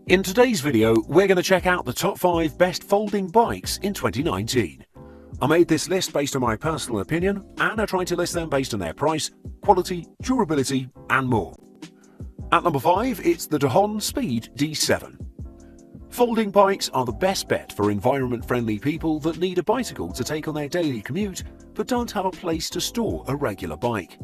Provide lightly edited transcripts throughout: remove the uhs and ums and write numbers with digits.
In today's video, we're going to check out the top 5 best folding bikes in 2019. I made this list based on my personal opinion, and I tried to list them based on their price, quality, durability, and more. At number 5, it's the Dahon Speed D7. Folding bikes are the best bet for environment-friendly people that need a bicycle to take on their daily commute, but don't have a place to store a regular bike.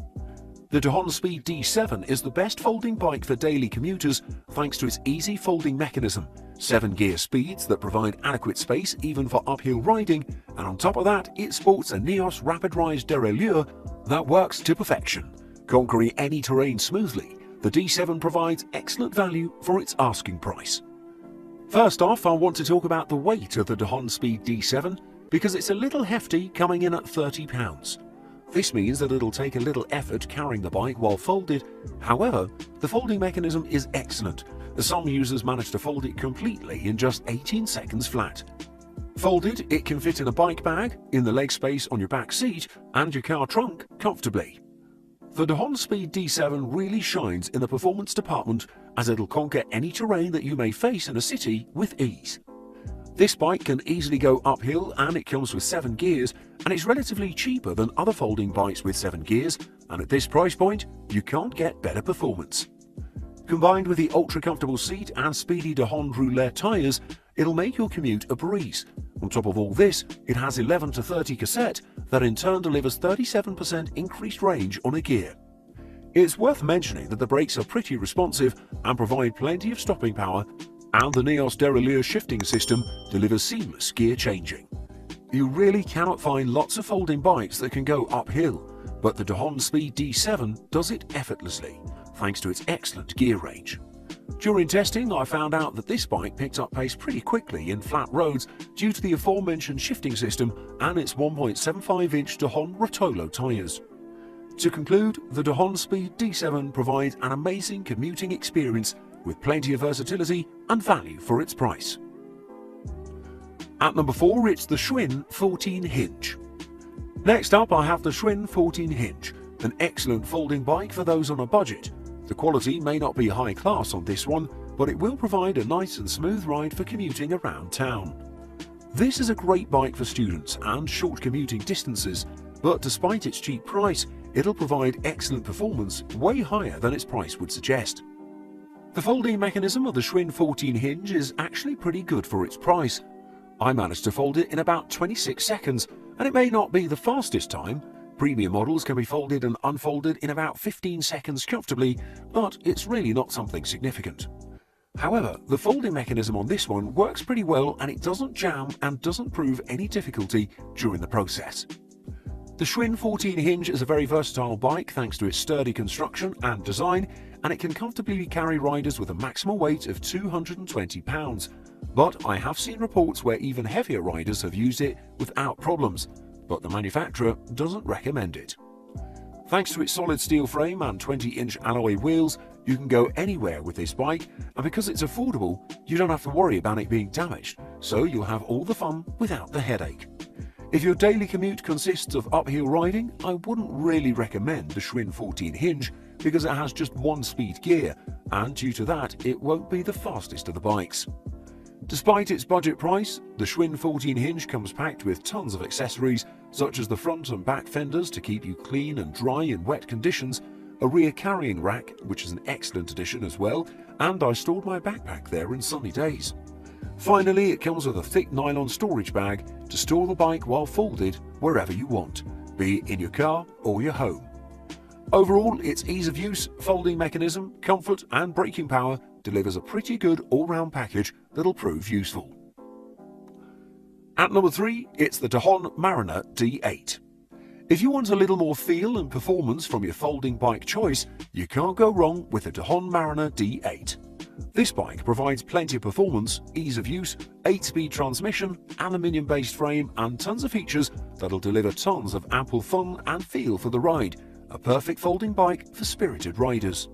The Dahon Speed D7 is the best folding bike for daily commuters thanks to its easy folding mechanism, 7-gear speeds that provide adequate space even for uphill riding, and on top of that, it sports a NEOS Rapid Rise derailleur that works to perfection. Conquering any terrain smoothly, the D7 provides excellent value for its asking price. First off, I want to talk about the weight of the Dahon Speed D7 because it's a little hefty, coming in at 30 pounds. This means that it'll take a little effort carrying the bike while folded. However, the folding mechanism is excellent, as some users manage to fold it completely in just 18 seconds flat. Folded, it can fit in a bike bag, in the leg space on your back seat, and your car trunk comfortably. The Dahon Speed D7 really shines in the performance department, as it'll conquer any terrain that you may face in a city with ease. This bike can easily go uphill, and it comes with 7 gears, and it's relatively cheaper than other folding bikes with 7 gears, and at this price point, you can't get better performance. Combined with the ultra comfortable seat and speedy Dahon Roulette tyres, it'll make your commute a breeze. On top of all this, it has 11 to 30 cassette that in turn delivers 37% increased range on a gear. It's worth mentioning that the brakes are pretty responsive and provide plenty of stopping power, and the NEOS derailleur shifting system delivers seamless gear changing. You really cannot find lots of folding bikes that can go uphill, but the Dahon Speed D7 does it effortlessly, thanks to its excellent gear range. During testing, I found out that this bike picked up pace pretty quickly in flat roads due to the aforementioned shifting system and its 1.75-inch Dahon Rotolo tyres. To conclude, the Dahon Speed D7 provides an amazing commuting experience with plenty of versatility and value for its price. At number 4, it's the Schwinn 14 Hinge. Next up, I have the Schwinn 14 Hinge, an excellent folding bike for those on a budget. The quality may not be high class on this one, but it will provide a nice and smooth ride for commuting around town. This is a great bike for students and short commuting distances, but despite its cheap price, it'll provide excellent performance way higher than its price would suggest. The folding mechanism of the Schwinn 14 Hinge is actually pretty good for its price. I managed to fold it in about 26 seconds, and it may not be the fastest time. Premium models can be folded and unfolded in about 15 seconds comfortably, but it's really not something significant. However, the folding mechanism on this one works pretty well, and it doesn't jam and doesn't prove any difficulty during the process. The Schwinn 14 Hinge is a very versatile bike thanks to its sturdy construction and design, and it can comfortably carry riders with a maximal weight of 220 pounds. But I have seen reports where even heavier riders have used it without problems, but the manufacturer doesn't recommend it. Thanks to its solid steel frame and 20-inch alloy wheels, you can go anywhere with this bike, and because it's affordable, you don't have to worry about it being damaged, so you'll have all the fun without the headache. If your daily commute consists of uphill riding, I wouldn't really recommend the Schwinn 14 Hinge because it has just 1 speed gear, and due to that, it won't be the fastest of the bikes. Despite its budget price, the Schwinn 14 Hinge comes packed with tons of accessories such as the front and back fenders to keep you clean and dry in wet conditions, a rear carrying rack, which is an excellent addition as well, and I stored my backpack there in sunny days. Finally, it comes with a thick nylon storage bag to store the bike while folded wherever you want, be it in your car or your home. Overall, its ease of use, folding mechanism, comfort and braking power delivers a pretty good all-round package that'll prove useful. At number 3, it's the Dahon Mariner D8. If you want a little more feel and performance from your folding bike choice, you can't go wrong with the Dahon Mariner D8. This bike provides plenty of performance, ease of use, 8-speed transmission, aluminium-based frame, and tons of features that'll deliver tons of ample fun and feel for the ride. A perfect folding bike for spirited riders.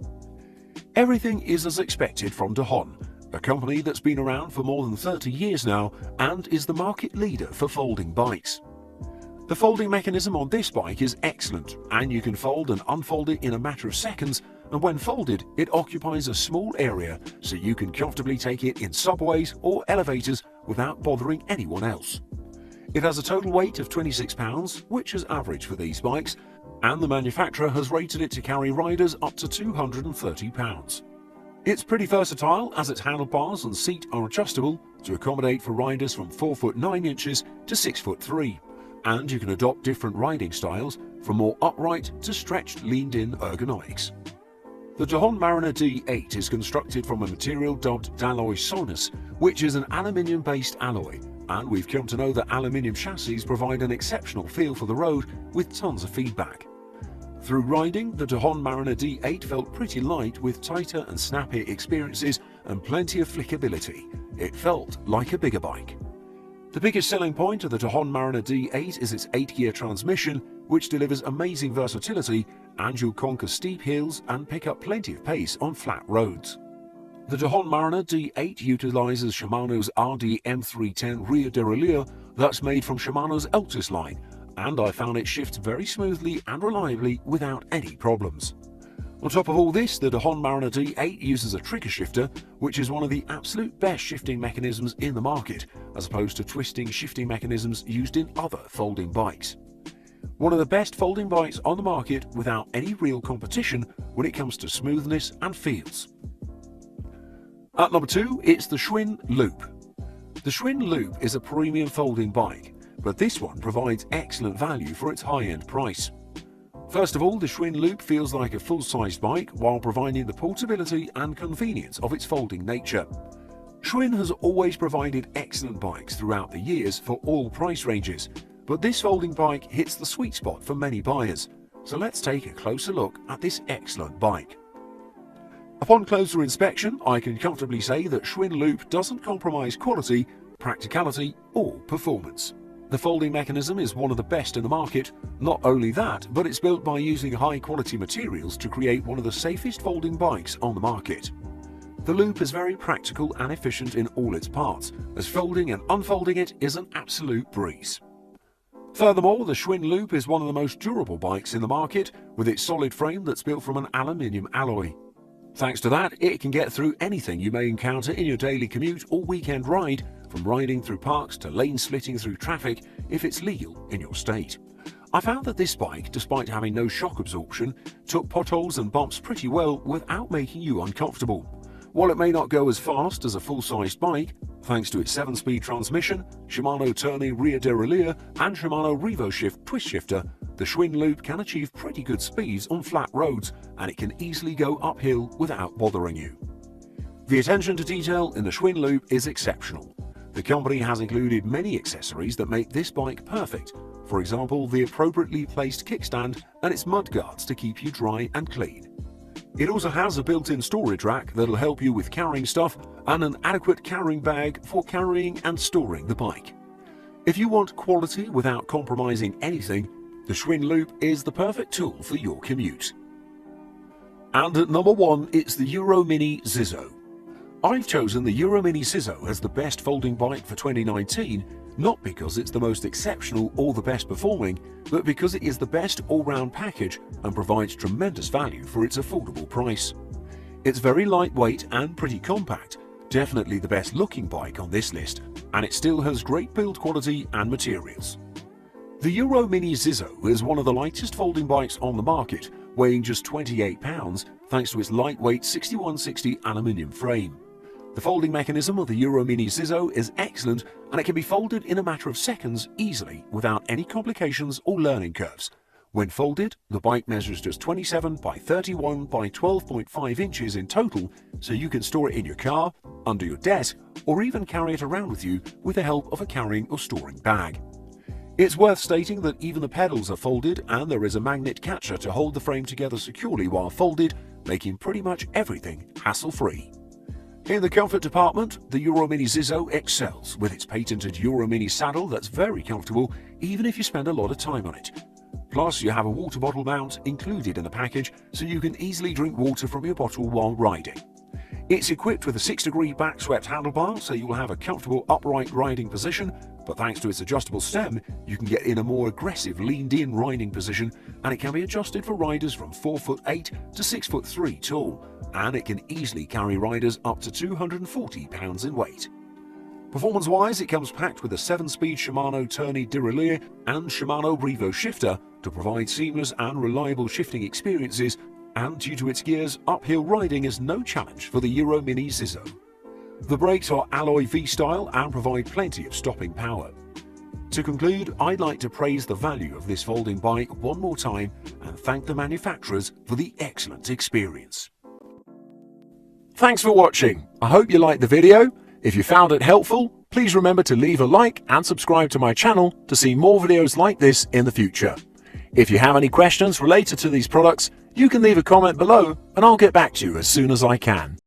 Everything is as expected from Dahon, a company that's been around for more than 30 years now and is the market leader for folding bikes. The folding mechanism on this bike is excellent, and you can fold and unfold it in a matter of seconds, and when folded, it occupies a small area so you can comfortably take it in subways or elevators without bothering anyone else. It has a total weight of 26 pounds, which is average for these bikes, and the manufacturer has rated it to carry riders up to 230 pounds. It's pretty versatile as its handlebars and seat are adjustable to accommodate for riders from 4 foot 9 inches to 6 foot 3, and you can adopt different riding styles from more upright to stretched leaned-in ergonomics. The De Haan Mariner D8 is constructed from a material dubbed Daloy Sonus, which is an aluminium-based alloy, and we've come to know that aluminium chassis provide an exceptional feel for the road with tons of feedback. Through riding, the De Haan Mariner D8 felt pretty light with tighter and snappier experiences and plenty of flickability. It felt like a bigger bike. The biggest selling point of the De Haan Mariner D8 is its 8-gear transmission, which delivers amazing versatility, and you'll conquer steep hills and pick up plenty of pace on flat roads. The De Haan Mariner D8 utilizes Shimano's RD M310 rear derailleur that's made from Shimano's Altus line, and I found it shifts very smoothly and reliably without any problems. On top of all this, the De Haan Mariner D8 uses a trigger shifter, which is one of the absolute best shifting mechanisms in the market, as opposed to twisting shifting mechanisms used in other folding bikes. One of the best folding bikes on the market without any real competition when it comes to smoothness and feels. At number 2, it's the Schwinn Loop. The Schwinn Loop is a premium folding bike, but this one provides excellent value for its high-end price. First of all, the Schwinn Loop feels like a full-sized bike while providing the portability and convenience of its folding nature. Schwinn has always provided excellent bikes throughout the years for all price ranges, but this folding bike hits the sweet spot for many buyers. So let's take a closer look at this excellent bike. Upon closer inspection, I can comfortably say that Schwinn Loop doesn't compromise quality, practicality, or performance. The folding mechanism is one of the best in the market. Not only that, but it's built by using high-quality materials to create one of the safest folding bikes on the market. The loop is very practical and efficient in all its parts, as folding and unfolding it is an absolute breeze. Furthermore, the Schwinn Loop is one of the most durable bikes in the market, with its solid frame that's built from an aluminium alloy. Thanks to that, it can get through anything you may encounter in your daily commute or weekend ride, from riding through parks to lane splitting through traffic if it's legal in your state. I found that this bike, despite having no shock absorption, took potholes and bumps pretty well without making you uncomfortable. While it may not go as fast as a full-sized bike, thanks to its 7-speed transmission, Shimano turning rear derailleur and Shimano RevoShift twist shifter, the Schwinn Loop can achieve pretty good speeds on flat roads, and it can easily go uphill without bothering you. The attention to detail in the Schwinn Loop is exceptional. The company has included many accessories that make this bike perfect. For example, the appropriately placed kickstand and its mud guards to keep you dry and clean. It also has a built-in storage rack that'll help you with carrying stuff and an adequate carrying bag for carrying and storing the bike. If you want quality without compromising anything, the Schwinn Loop is the perfect tool for your commute. And at number 1, it's the Euromini Zizzo. I've chosen the Euromini Zizzo as the best folding bike for 2019, not because it's the most exceptional or the best performing, but because it is the best all-round package and provides tremendous value for its affordable price. It's very lightweight and pretty compact, definitely the best looking bike on this list, and it still has great build quality and materials. The Euromini Zizzo is one of the lightest folding bikes on the market, weighing just 28 pounds thanks to its lightweight 6160 aluminium frame. The folding mechanism of the Euromini Zizzo is excellent, and it can be folded in a matter of seconds easily without any complications or learning curves. When folded, the bike measures just 27 by 31 by 12.5 inches in total, so you can store it in your car, under your desk, or even carry it around with you with the help of a carrying or storing bag. It's worth stating that even the pedals are folded, and there is a magnet catcher to hold the frame together securely while folded, making pretty much everything hassle-free. In the comfort department, the Euromini Zizzo excels with its patented Euromini saddle that's very comfortable even if you spend a lot of time on it. Plus, you have a water bottle mount included in the package, so you can easily drink water from your bottle while riding. It's equipped with a 6-degree back-swept handlebar, so you will have a comfortable upright riding position, but thanks to its adjustable stem, you can get in a more aggressive leaned-in riding position, and it can be adjusted for riders from 4'8" to 6'3" tall, and it can easily carry riders up to 240 pounds in weight. Performance-wise, it comes packed with a 7-speed Shimano Tourney Derailleur and Shimano Revo shifter to provide seamless and reliable shifting experiences, and due to its gears, uphill riding is no challenge for the Euro Mini Zizzo. The brakes are alloy V-style and provide plenty of stopping power. To conclude, I'd like to praise the value of this folding bike one more time and thank the manufacturers for the excellent experience. Thanks for watching. I hope you liked the video. If you found it helpful, please remember to leave a like and subscribe to my channel to see more videos like this in the future. If you have any questions related to these products, you can leave a comment below and I'll get back to you as soon as I can.